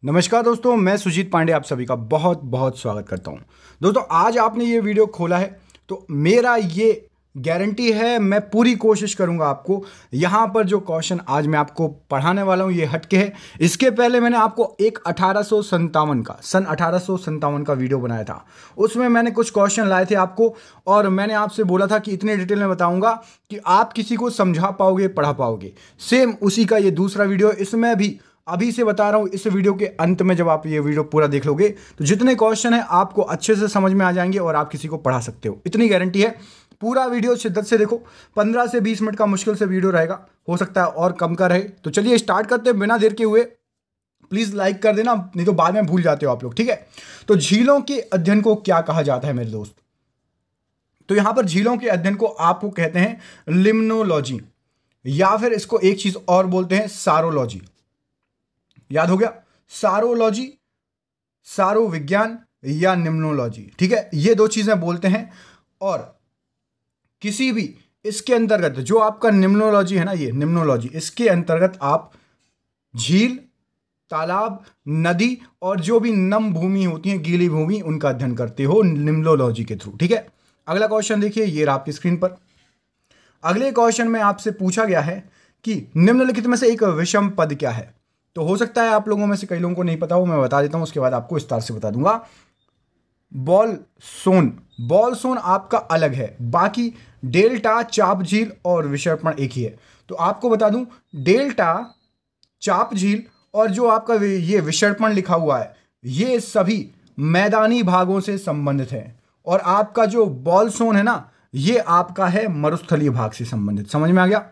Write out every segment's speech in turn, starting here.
नमस्कार दोस्तों, मैं सुजीत पांडे आप सभी का बहुत बहुत स्वागत करता हूं। दोस्तों, आज आपने ये वीडियो खोला है तो मेरा ये गारंटी है, मैं पूरी कोशिश करूंगा आपको यहाँ पर जो क्वेश्चन आज मैं आपको पढ़ाने वाला हूँ ये हटके है। इसके पहले मैंने आपको एक सन 1857 का वीडियो बनाया था। उसमें मैंने कुछ क्वेश्चन लाए थे आपको और मैंने आपसे बोला था कि इतने डिटेल में बताऊंगा कि आप किसी को समझा पाओगे, पढ़ा पाओगे। सेम उसी का ये दूसरा वीडियो, इसमें भी अभी से बता रहा हूं, इस वीडियो के अंत में जब आप ये वीडियो पूरा देख लोगे तो जितने क्वेश्चन है आपको अच्छे से समझ में आ जाएंगे और आप किसी को पढ़ा सकते हो, इतनी गारंटी है। पूरा वीडियो शिद्दत से देखो, 15 से 20 मिनट का मुश्किल से वीडियो रहेगा, हो सकता है और कम का रहे। तो चलिए स्टार्ट करते हैं बिना देर के हुए। प्लीज लाइक कर देना, नहीं तो बाद में भूल जाते हो आप लोग, ठीक है। तो झीलों के अध्ययन को क्या कहा जाता है मेरे दोस्त? तो यहां पर झीलों के अध्ययन को आपको कहते हैं लिम्नोलॉजी, या फिर इसको एक चीज और बोलते हैं सारोलॉजी। याद हो गया? सारोलॉजी, सारो विज्ञान या निम्नोलॉजी, ठीक है, ये दो चीजें बोलते हैं। और किसी भी इसके अंतर्गत जो आपका निम्नोलॉजी है ना, ये निम्नोलॉजी, इसके अंतर्गत आप झील, तालाब, नदी और जो भी नम भूमि होती है, गीली भूमि, उनका अध्ययन करते हो निम्नोलॉजी के थ्रू, ठीक है। अगला क्वेश्चन देखिए, ये रहा आपकी स्क्रीन पर। अगले क्वेश्चन में आपसे पूछा गया है कि निम्नलिखित में से एक विषम पद क्या है। तो हो सकता है आप लोगों में से कई लोगों को नहीं पता हो, मैं बता देता हूं, उसके बाद आपको विस्तार से बता दूंगा। बॉलसोन आपका अलग है, बाकी डेल्टा, चाप झील और विसर्पण एक ही है। तो आपको बता दूं, डेल्टा, चाप झील और जो आपका ये विसर्पण लिखा हुआ है, ये सभी मैदानी भागों से संबंधित है। और आपका जो बॉलसोन है ना, ये आपका है मरुस्थलीय भाग से संबंधित। समझ में आ गया?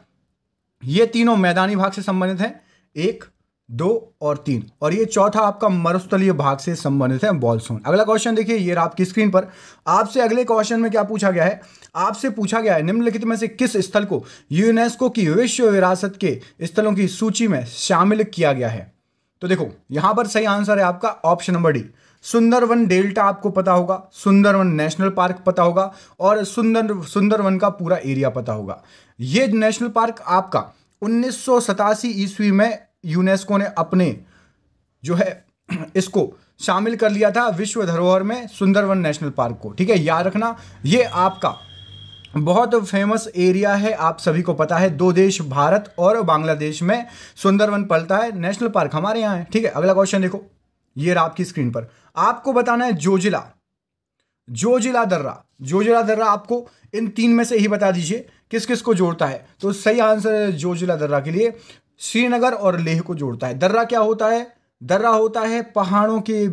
ये तीनों मैदानी भाग से संबंधित हैं, 1, 2 और 3, और ये चौथा आपका मरुस्थलीय भाग से संबंधित है बॉलसोन। अगला क्वेश्चन देखिए, ये आपकी स्क्रीन पर। आपसे अगले क्वेश्चन में क्या पूछा गया है? आपसे पूछा गया है निम्नलिखित में से किस स्थल को यूनेस्को की विश्व विरासत के स्थलों की सूची में शामिल किया गया है। तो देखो, यहां पर सही आंसर है आपका option number D, Sundarban delta. आपको पता होगा, सुंदरवन नेशनल पार्क पता होगा और सुंदरवन का पूरा एरिया पता होगा। ये नेशनल पार्क आपका 1987 ईस्वी में यूनेस्को ने अपने जो है इसको शामिल कर लिया था विश्व धरोहर में, सुंदरवन नेशनल पार्क को, ठीक है। याद रखना, ये आपका बहुत फेमस एरिया है, आप सभी को पता है। 2 देश भारत और बांग्लादेश में सुंदरवन पलता है, नेशनल पार्क हमारे यहाँ है, ठीक है। अगला क्वेश्चन देखो, ये रहा आपकी स्क्रीन पर। आपको बताना है जोजिला दर्रा आपको इन 3 में से ही बता दीजिए किस किस को जोड़ता है। तो सही आंसर है जोजिला दर्रा के लिए श्रीनगर और लेह को जोड़ता है। दर्रा क्या होता है? दर्रा होता है पहाड़ों के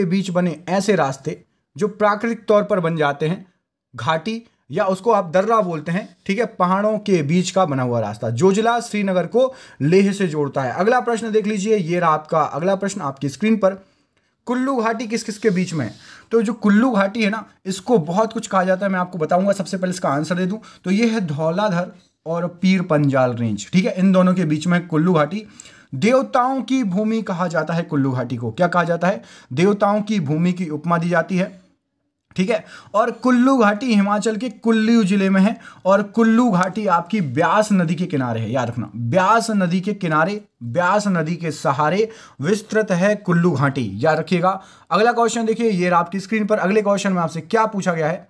बीच बने ऐसे रास्ते जो प्राकृतिक तौर पर बन जाते हैं, घाटी, या उसको आप दर्रा बोलते हैं, ठीक है। पहाड़ों के बीच का बना हुआ रास्ता जोजिला श्रीनगर को लेह से जोड़ता है। अगला प्रश्न देख लीजिए, ये रहा आपका अगला प्रश्न आपकी स्क्रीन पर। कुल्लू घाटी किस किस के बीच में है? तो जो कुल्लू घाटी है ना, इसको बहुत कुछ कहा जाता है, मैं आपको बताऊंगा। सबसे पहले इसका आंसर दे दूं तो ये है धौलाधर और पीर पंजाल रेंज, ठीक है। इन दोनों के बीच में कुल्लू घाटी। देवताओं की भूमि कहा जाता है कुल्लू घाटी को। क्या कहा जाता है? देवताओं की भूमि की उपमा दी जाती है, ठीक है। और कुल्लू घाटी हिमाचल के कुल्लू जिले में है और कुल्लू घाटी आपकी ब्यास नदी के किनारे है। याद रखना, ब्यास नदी के किनारे, ब्यास नदी के सहारे विस्तृत है कुल्लू घाटी, याद रखिएगा। अगला क्वेश्चन देखिए, ये आपकी स्क्रीन पर। अगले क्वेश्चन में आपसे क्या पूछा गया है?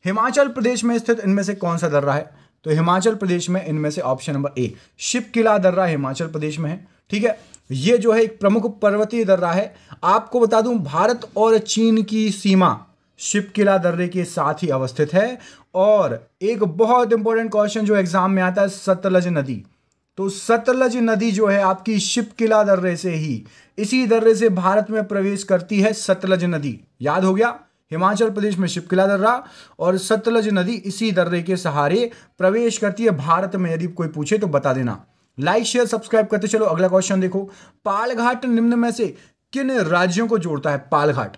हिमाचल प्रदेश में स्थित इनमें से कौन सा दर्रा है? तो हिमाचल प्रदेश में इनमें से ऑप्शन नंबर ए, शिपकिला दर्रा हिमाचल प्रदेश में है, ठीक है। ये जो है एक प्रमुख पर्वतीय दर्रा है। आपको बता दूं, भारत और चीन की सीमा शिपकिला दर्रे के साथ ही अवस्थित है। और एक बहुत इंपॉर्टेंट क्वेश्चन जो एग्जाम में आता है, सतलज नदी। तो सतलज नदी जो है आपकी शिपकिला दर्रे से ही, इसी दर्रे से भारत में प्रवेश करती है सतलज नदी। याद हो गया? हिमाचल प्रदेश में शिपकिला दर्रा और सतलज नदी इसी दर्रे के सहारे प्रवेश करती है भारत में। यदि कोई पूछे तो बता देना। लाइक, शेयर, सब्सक्राइब करते चलो। अगला क्वेश्चन देखो, पालघाट निम्न में से किन राज्यों को जोड़ता है? पालघाट,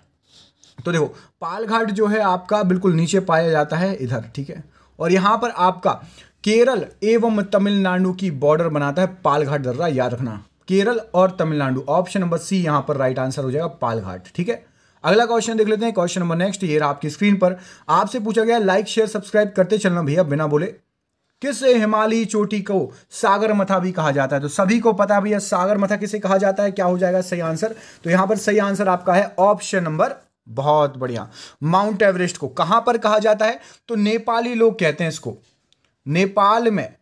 तो देखो, पालघाट जो है आपका बिल्कुल नीचे पाया जाता है इधर, ठीक है। और यहां पर आपका केरल एवं तमिलनाडु की बॉर्डर बनाता है पालघाट दर्रा। याद रखना, केरल और तमिलनाडु, ऑप्शन नंबर सी यहां पर राइट आंसर हो जाएगा, पालघाट, ठीक है। अगला क्वेश्चन देख लेते हैं, क्वेश्चन नंबर नेक्स्ट, ये रहा आपकी स्क्रीन पर। आपसे पूछा गया लाइक, शेयर, सब्सक्राइब करते चलना भैया बिना बोले। किस हिमालयी चोटी को सागरमाथा भी कहा जाता है? तो सभी को पता है भैया सागरमाथा किसे कहा जाता है, क्या हो जाएगा सही आंसर? तो यहां पर सही आंसर आपका है ऑप्शन नंबर, बहुत बढ़िया, माउंट एवरेस्ट को कहां पर कहा जाता है? तो नेपाली लोग कहते हैं इसको, नेपाल में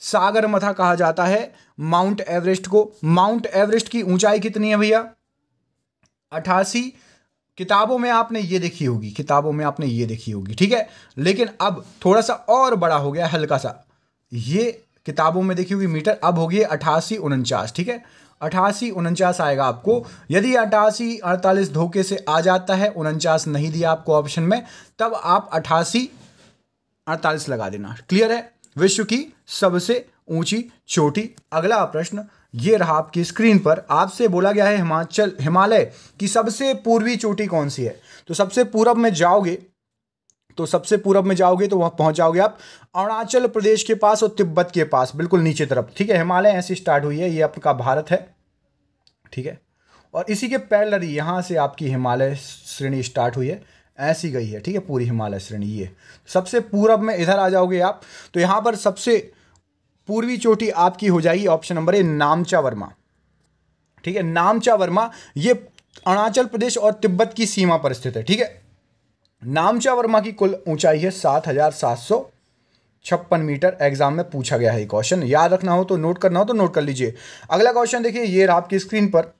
सागरमाथा कहा जाता है माउंट एवरेस्ट को। माउंट एवरेस्ट की ऊंचाई कितनी है भैया? 88। किताबों में आपने ये देखी होगी, किताबों में आपने ये देखी होगी, ठीक है। लेकिन अब थोड़ा सा और बड़ा हो गया, हल्का सा, ये किताबों में देखी होगी मीटर, अब हो गई 88 49, ठीक है। 88 49 आएगा आपको। यदि 88 48 धोखे से आ जाता है, 49 नहीं दिया आपको ऑप्शन में, तब आप 88 48 लगा देना। क्लियर है? विश्व की सबसे ऊंची चोटी। अगला प्रश्न ये रहा आपकी स्क्रीन पर, आपसे बोला गया है हिमालय की सबसे पूर्वी चोटी कौन सी है? तो सबसे पूरब में जाओगे तो वहां पहुंच जाओगे आप अरुणाचल प्रदेश के पास और तिब्बत के पास, बिल्कुल नीचे तरफ, ठीक है। हिमालय ऐसे स्टार्ट हुई है, ये आपका भारत है, ठीक है, और इसी के पैरेलल यहां से आपकी हिमालय श्रेणी स्टार्ट हुई है, ऐसी गई है, ठीक है, पूरी हिमालय श्रेणी। ये सबसे पूरब में इधर आ जाओगे आप, तो यहां पर सबसे पूर्वी चोटी आपकी हो जाएगी ऑप्शन नंबर ए, नामचा वर्मा, ठीक है। नामचा वर्मा ये अरुणाचल प्रदेश और तिब्बत की सीमा पर स्थित है, ठीक है। नामचा वर्मा की कुल ऊंचाई है 7756 मीटर। एग्जाम में पूछा गया है क्वेश्चन, याद रखना हो तो नोट करना हो तो नोट कर लीजिए। अगला क्वेश्चन देखिए, ये रहा आपकी स्क्रीन पर,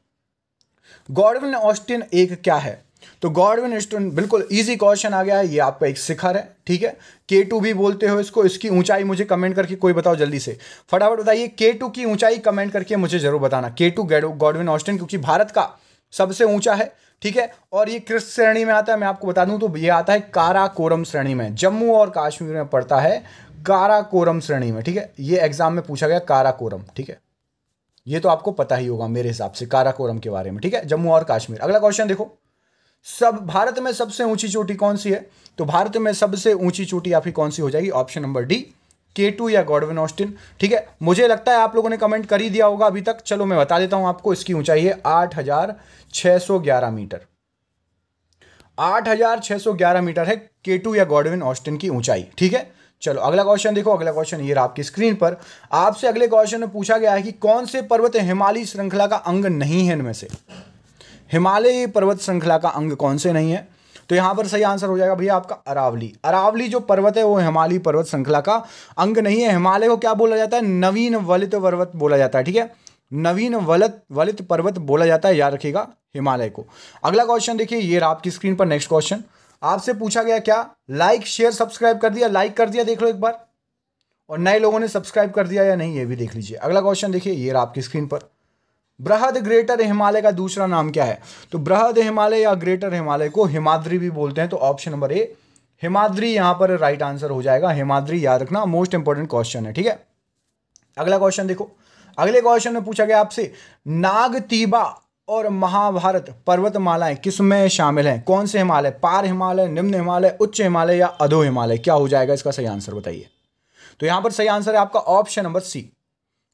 गॉडविन ऑस्टिन एक क्या है? तो गॉडविन ऑस्टिन बिल्कुल इजी क्वेश्चन आ गया है, ये आपका एक शिखर है, ठीक है। K2 भी बोलते हो इसको। इसकी ऊंचाई मुझे कमेंट करके कोई बताओ जल्दी से, फटाफट बताइए K2 की ऊंचाई कमेंट करके मुझे जरूर बताना। K2 गॉडविन ऑस्टिन, क्योंकि भारत का सबसे ऊंचा है, ठीक है। और ये किस श्रेणी में आता है मैं आपको बता दूं, तो ये आता है काराकोरम श्रेणी में, जम्मू और कश्मीर में पड़ता है काराकोरम श्रेणी में, ठीक है। ये एग्जाम में पूछा गया काराकोरम, ठीक है, ये तो आपको पता ही होगा मेरे हिसाब से काराकोरम के बारे में, ठीक है, जम्मू और कश्मीर। अगला क्वेश्चन देखो, भारत में सबसे ऊंची चोटी कौन सी है? तो भारत में सबसे ऊंची चोटी आपकी कौन सी हो जाएगी? ऑप्शन नंबर डी, K2 या गॉडविन ऑस्टिन, ठीक है। मुझे लगता है आप लोगों ने कमेंट कर ही दिया होगा अभी तक, चलो मैं बता देता हूं आपको। इसकी ऊंचाई है 8611 मीटर, 8611 मीटर है K2 या गॉडविन ऑस्टिन की ऊंचाई, ठीक है। चलो अगला क्वेश्चन देखो, अगला क्वेश्चन ये रहा आपकी स्क्रीन पर। आपसे अगले क्वेश्चन में पूछा गया है कि कौन से पर्वत हिमालय श्रृंखला का अंग नहीं है? इनमें से हिमालय पर्वत श्रृंखला का अंग कौन से नहीं है? तो यहां पर सही आंसर हो जाएगा भैया आपका अरावली। अरावली जो पर्वत है वो हिमालय पर्वत श्रृंखला का अंग नहीं है। हिमालय को क्या बोला जाता है? नवीन वलित पर्वत बोला जाता है, ठीक है, नवीन वलित पर्वत बोला जाता है, याद रखिएगा हिमालय को। अगला क्वेश्चन देखिए, ये रहा आपकी स्क्रीन पर नेक्स्ट क्वेश्चन। आपसे पूछा गया क्या? लाइक शेयर सब्सक्राइब कर दिया? लाइक कर दिया देख लो एक बार, और नए लोगों ने सब्सक्राइब कर दिया या नहीं ये भी देख लीजिए। अगला क्वेश्चन देखिए, ये रहा आपकी स्क्रीन पर, बृहद ग्रेटर हिमालय का दूसरा नाम क्या है? तो बृहद हिमालय या ग्रेटर हिमालय को हिमाद्री भी बोलते हैं, तो ऑप्शन नंबर ए हिमाद्री यहां पर राइट आंसर हो जाएगा। हिमाद्री याद रखना, मोस्ट इंपॉर्टेंट क्वेश्चन है, ठीक है। अगला क्वेश्चन देखो, अगले क्वेश्चन में पूछा गया आपसे, नागतीबा और महाभारत पर्वतमालाएं किसमें शामिल हैं? कौन से हिमालय? पार हिमालय, निम्न हिमालय, उच्च हिमालय या अधो हिमालय? क्या हो जाएगा इसका सही आंसर बताइए। तो यहां पर सही आंसर है आपका option number C.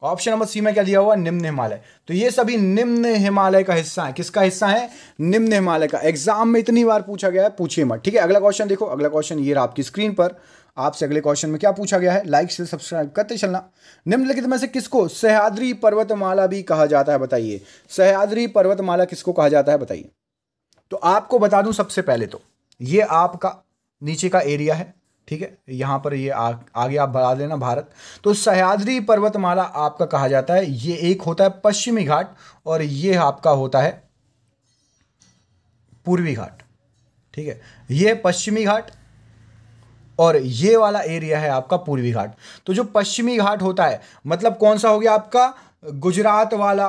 Option number C में क्या दिया हुआ? निम्न हिमालय। तो ये सभी निम्न हिमालय का हिस्सा है। किसका हिस्सा है? निम्न हिमालय का। एग्जाम में इतनी बार पूछा गया है, पूछिए मत, ठीक है। अगला क्वेश्चन देखो, अगला क्वेश्चन ये रहा आपकी स्क्रीन पर। आपसे अगले क्वेश्चन में क्या पूछा गया है? लाइक से सब्सक्राइब करते चलना। निम्नलिखित में से किसको सह्याद्री पर्वतमाला भी कहा जाता है बताइए। सह्याद्री पर्वतमाला किसको कहा जाता है बताइए। तो आपको बता दूं सबसे पहले तो ये आपका नीचे का एरिया है, ठीक है, यहां पर ये आगे आप बढ़ा लेना भारत। तो सह्याद्री पर्वतमाला आपका कहा जाता है, ये एक होता है पश्चिमी घाट और ये आपका होता है पूर्वी घाट, ठीक है। ये पश्चिमी घाट और ये वाला एरिया है आपका पूर्वी घाट। तो जो पश्चिमी घाट होता है मतलब कौन सा हो गया आपका? गुजरात वाला,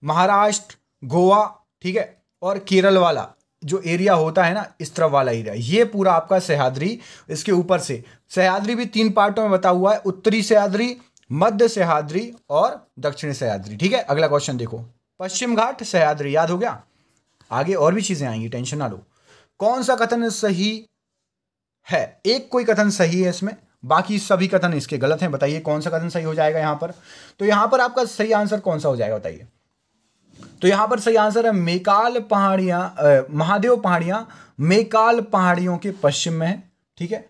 महाराष्ट्र, गोवा, ठीक है, और केरल वाला जो एरिया होता है ना, इस तरफ वाला एरिया, ये पूरा आपका सह्याद्री। इसके ऊपर से सह्याद्री भी 3 पार्टों में बता हुआ है, उत्तरी सह्याद्री, मध्य सह्याद्री और दक्षिणी सह्याद्री, ठीक है। अगला क्वेश्चन देखो, पश्चिम घाट सह्याद्री याद हो गया, आगे और भी चीजें आएंगी, टेंशन ना लो। कौन सा कथन सही है? एक कोई कथन सही है इसमें, बाकी सभी कथन इसके गलत हैं। बताइए कौन सा कथन सही हो जाएगा यहां पर। तो यहां पर आपका सही आंसर कौन सा हो जाएगा बताइए। तो यहां पर सही आंसर है मेकाल पहाड़ियां, महादेव पहाड़ियां मेकाल पहाड़ियों के पश्चिम में है, ठीक है।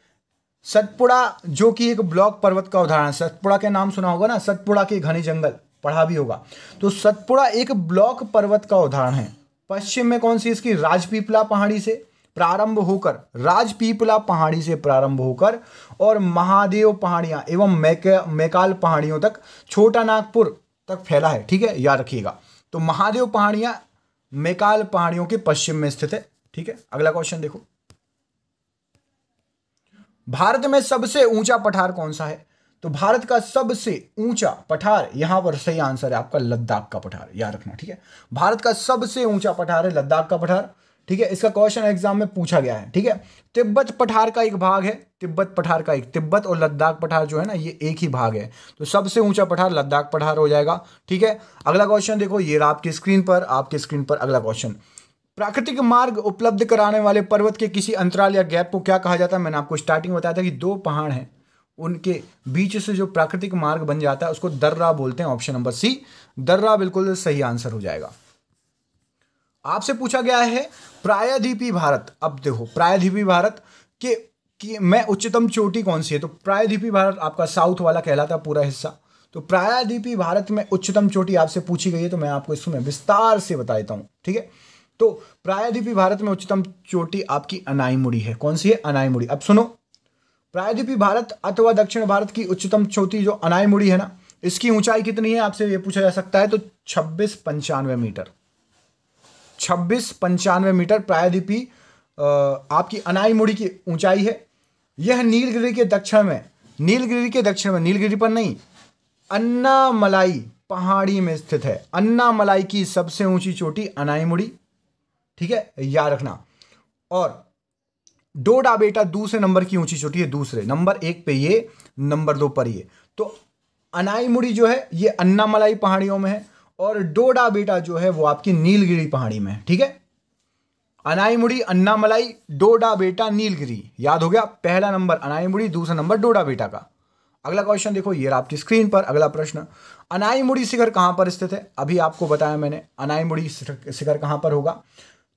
सतपुड़ा जो कि एक ब्लॉक पर्वत का उदाहरण है। सतपुड़ा के नाम सुना होगा ना, सतपुड़ा के घने जंगल, पढ़ा भी होगा। तो सतपुड़ा एक ब्लॉक पर्वत का उदाहरण है। पश्चिम में कौन सी इसकी, राजपीपला पहाड़ी से प्रारंभ होकर, राजपीपला पहाड़ी से प्रारंभ होकर और महादेव पहाड़ियां एवं मैकाल पहाड़ियों तक छोटा नागपुर तक फैला है। ठीक है, याद रखिएगा। तो महादेव पहाड़ियां मैकाल पहाड़ियों के पश्चिम में स्थित है। ठीक है, अगला क्वेश्चन देखो, भारत में सबसे ऊंचा पठार कौन सा है? तो भारत का सबसे ऊंचा पठार, यहां पर सही आंसर है आपका लद्दाख का पठार, याद रखना। ठीक है, भारत का सबसे ऊंचा पठार है लद्दाख का पठार। ठीक है, इसका क्वेश्चन एग्जाम में पूछा गया है। ठीक है, तिब्बत पठार का एक भाग है, तिब्बत पठार का एक, तिब्बत और लद्दाख पठार जो है ना, ये एक ही भाग है। तो सबसे ऊंचा पठार लद्दाख पठार हो जाएगा। ठीक है, अगला क्वेश्चन देखो, ये आपकी स्क्रीन पर, आपके स्क्रीन पर अगला क्वेश्चन, प्राकृतिक मार्ग उपलब्ध कराने वाले पर्वत के किसी अंतराल या गैप को क्या कहा जाता है? मैंने आपको स्टार्टिंग बताया था कि दो पहाड़ हैं, उनके बीच से जो प्राकृतिक मार्ग बन जाता है उसको दर्रा बोलते हैं। ऑप्शन नंबर सी, दर्रा बिल्कुल सही आंसर हो जाएगा। आपसे पूछा गया है प्रायद्वीपीय भारत, अब देखो प्रायद्वीपीय भारत के में उच्चतम चोटी कौन सी है? तो प्रायद्वीपीय भारत आपका साउथ वाला कहलाता है पूरा हिस्सा। तो प्रायद्वीपीय भारत में उच्चतम चोटी आपसे पूछी गई है, तो मैं आपको इसमें विस्तार से बता देता हूं। ठीक है, तो प्रायद्वीपीय भारत में उच्चतम चोटी आपकी अनाईमुड़ी है। कौन सी है? अनाईमुड़ी। अब सुनो, प्रायद्वीपीय भारत अथवा दक्षिण भारत की उच्चतम चोटी जो अनाईमुड़ी है ना, इसकी ऊंचाई कितनी है आपसे ये पूछा जा सकता है। तो 2695 मीटर, 2695 मीटर प्रायद्वीपीय आपकी अनाईमुड़ी की ऊंचाई है। यह नीलगिरी के दक्षिण में, नीलगिरी के दक्षिण में, नीलगिरी पर नहीं, अन्नामलाई पहाड़ी में स्थित है। अन्नामलाई की सबसे ऊंची चोटी अनाईमुड़ी। ठीक है, याद रखना। और डोडा बेटा दूसरे नंबर की ऊंची चोटी है, दूसरे नंबर 1 पे ये, नंबर 2 पर ये। तो अनाईमुड़ी जो है ये अन्नामलाई पहाड़ियों में है और डोडा बेटा जो है वो आपकी नीलगिरी पहाड़ी में है। ठीक है, अनाईमुड़ी, अन्नामलाई, डोडा बेटा, नीलगिरी, याद हो गया। पहला नंबर अनाईमुड़ी, दूसरा नंबर डोडा बेटा का। अगला क्वेश्चन देखो, ये आपकी स्क्रीन पर अगला प्रश्न, अनाईमुड़ी शिखर कहां पर स्थित है? अभी आपको बताया मैंने अनाईमुड़ी शिखर कहां पर होगा।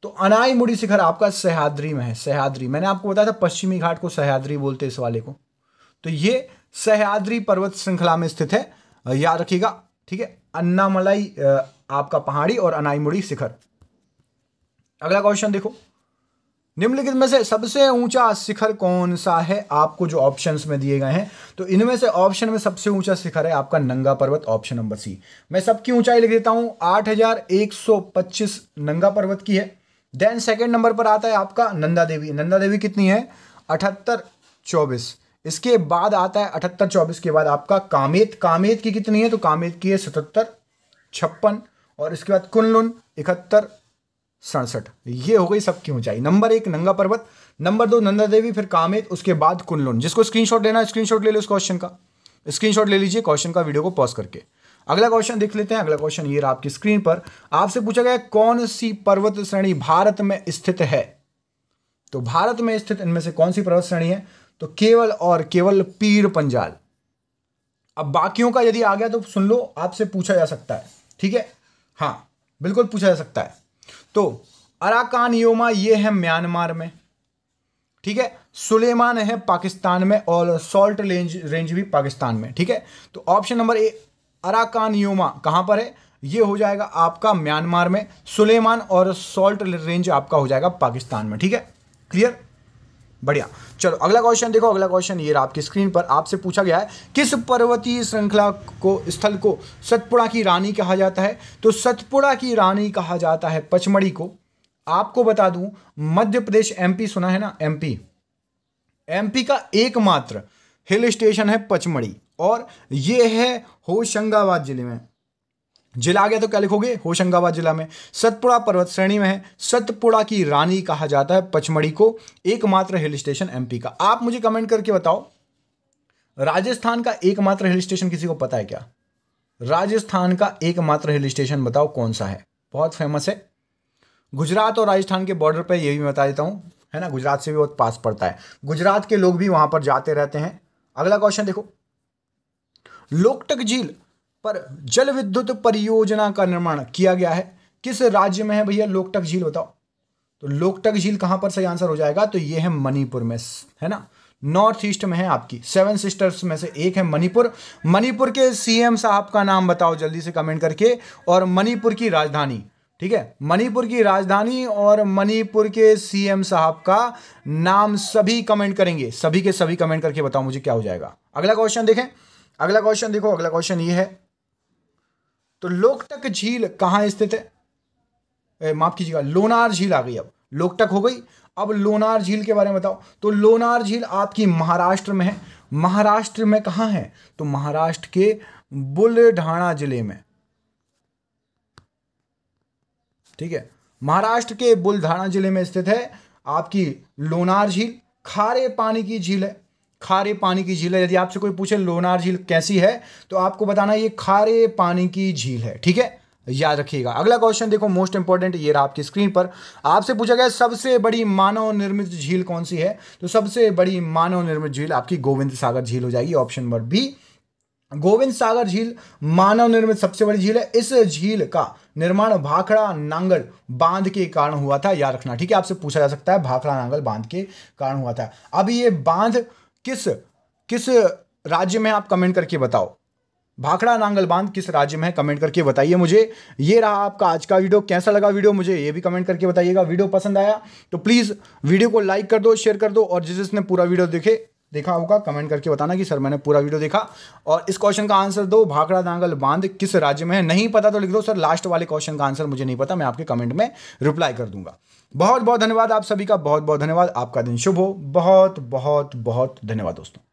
तो अनाईमुड़ी शिखर आपका सह्याद्री में है। सह्याद्री, मैंने आपको बताया था पश्चिमी घाट को सह्याद्री बोलते हैं इस वाले को। तो ये सह्याद्री पर्वत श्रृंखला में स्थित है, याद रखिएगा। ठीक है, अन्नामलाई आपका पहाड़ी और अनाईमुड़ी शिखर। अगला क्वेश्चन देखो, निम्नलिखित में से सबसे ऊंचा शिखर कौन सा है? आपको जो ऑप्शंस में दिए गए हैं, तो इनमें से ऑप्शन में सबसे ऊंचा शिखर है आपका नंगा पर्वत, ऑप्शन नंबर सी। मैं सबकी ऊंचाई लिख देता हूं, 8125 नंगा पर्वत की है। देन सेकंड नंबर पर आता है आपका नंदा देवी। नंदा देवी कितनी है? 7824। इसके बाद आता है 7824 के बाद आपका कामेत। कामेत की कितनी है? तो कामेत की है 7756। और इसके बाद कुनलुन 7167। ये हो गई सबकी ऊंचाई। नंबर 1 नंगा पर्वत, नंबर 2 नंदा देवी, फिर कामेत, उसके बाद कुनलुन। जिसको स्क्रीनशॉट लेना है स्क्रीनशॉट ले लो, इस क्वेश्चन का स्क्रीनशॉट ले लीजिए क्वेश्चन का, वीडियो को पॉज करके। अगला क्वेश्चन देख लेते हैं। अगला क्वेश्चन ये रहा आपकी स्क्रीन पर। आपसे पूछा गया कौन सी पर्वत श्रेणी भारत में स्थित है? तो भारत में स्थित इनमें से कौन सी पर्वत श्रेणी है? तो केवल और केवल पीर पंजाल। अब बाकियों का यदि आ गया तो सुन लो, आपसे पूछा जा सकता है। ठीक है, हाँ बिल्कुल पूछा जा सकता है। तो अराकान योमा ये है म्यांमार में। ठीक है, सुलेमान है पाकिस्तान में और सॉल्ट रेंज भी पाकिस्तान में। ठीक है, तो option number A Arakan Yoma कहां पर है? ये हो जाएगा आपका म्यांमार में। सुलेमान और सॉल्ट रेंज आपका हो जाएगा पाकिस्तान में। ठीक है, क्लियर, बढ़िया। चलो अगला क्वेश्चन देखो। अगला क्वेश्चन ये आपकी स्क्रीन पर। आपसे पूछा गया है किस पर्वतीय श्रृंखला को स्थल को सतपुड़ा की रानी कहा जाता है? तो सतपुड़ा की रानी कहा जाता है पचमढ़ी को। आपको बता दूं, मध्य प्रदेश, एमपी सुना है ना, एमपी का एकमात्र हिल स्टेशन है पचमढ़ी और ये है होशंगाबाद जिले में। जिला आ गया तो क्या लिखोगे? होशंगाबाद जिला में। सतपुड़ा पर्वत श्रेणी में है। सतपुड़ा की रानी कहा जाता है पचमढ़ी को, एकमात्र हिल स्टेशन एमपी का। आप मुझे कमेंट करके बताओ, राजस्थान का एकमात्र हिल स्टेशन किसी को पता है क्या? राजस्थान का एकमात्र हिल स्टेशन बताओ कौन सा है? बहुत फेमस है, गुजरात और राजस्थान के बॉर्डर पे, ये भी बता देता हूं, है ना, गुजरात से भी बहुत पास पड़ता है। गुजरात के लोग भी वहां पर जाते रहते हैं। अगला क्वेश्चन देखो, लोकटक झील पर जल विद्युत परियोजना का निर्माण किया गया है, किस राज्य में है भैया लोकटक झील? बताओ। तो लोकटक झील कहां पर सही आंसर हो जाएगा? तो ये है मणिपुर में, है ना। नॉर्थ ईस्ट में है आपकी। 7 सिस्टर्स में से एक है मणिपुर। मणिपुर के सीएम साहब का नाम बताओ जल्दी से कमेंट करके, और मणिपुर की राजधानी। ठीक है, मणिपुर की राजधानी और मणिपुर के सीएम साहब का नाम सभी कमेंट करेंगे, सभी के सभी कमेंट करके बताओ मुझे क्या हो जाएगा। अगला क्वेश्चन देखें, अगला क्वेश्चन देखो, अगला क्वेश्चन ये है, तो लोकटक झील कहां स्थित है? माफ कीजिएगा, लोनार झील आ गई। अब लोकटक हो गई, अब लोनार झील के बारे में बताओ। तो लोनार झील आपकी महाराष्ट्र में है। महाराष्ट्र में कहां है? तो महाराष्ट्र के बुलढाणा जिले में। ठीक है, महाराष्ट्र के बुलढाणा जिले में स्थित है आपकी लोनार झील। खारे पानी की झील है, खारे पानी की झील है। यदि आपसे कोई पूछे लोनार झील कैसी है तो आपको बताना ये खारे पानी की झील है। ठीक है, याद रखिएगा। अगला क्वेश्चन देखो, मोस्ट इंपॉर्टेंट, ये रहा आपकी स्क्रीन पर। आपसे पूछा गया सबसे बड़ी मानव निर्मित झील कौन सी है? तो सबसे बड़ी मानव निर्मित झील आपकी गोविंद सागर झील हो जाएगी, ऑप्शन नंबर बी। गोविंद सागर झील मानव निर्मित सबसे बड़ी झील है। इस झील का निर्माण भाखड़ा नांगल बांध के कारण हुआ था, याद रखना। ठीक है, आपसे पूछा जा सकता है भाखड़ा नांगल बांध के कारण हुआ था। अब ये बांध किस राज्य में, आप कमेंट करके बताओ। भाखड़ा नांगल बांध किस राज्य में है, कमेंट करके बताइए मुझे। ये रहा आपका आज का वीडियो। कैसा लगा वीडियो मुझे ये भी कमेंट करके बताइएगा। वीडियो पसंद आया तो प्लीज़ वीडियो को लाइक कर दो, शेयर कर दो, और जिसने पूरा वीडियो देखा होगा कमेंट करके बताना कि सर मैंने पूरा वीडियो देखा। और इस क्वेश्चन का आंसर दो, भाखड़ा नांगल बांध किस राज्य में है। नहीं पता तो लिख दो सर लास्ट वाले क्वेश्चन का आंसर मुझे नहीं पता, मैं आपके कमेंट में रिप्लाई कर दूंगा। बहुत बहुत धन्यवाद आप सभी का, बहुत बहुत धन्यवाद। आपका दिन शुभ हो। बहुत बहुत बहुत धन्यवाद दोस्तों।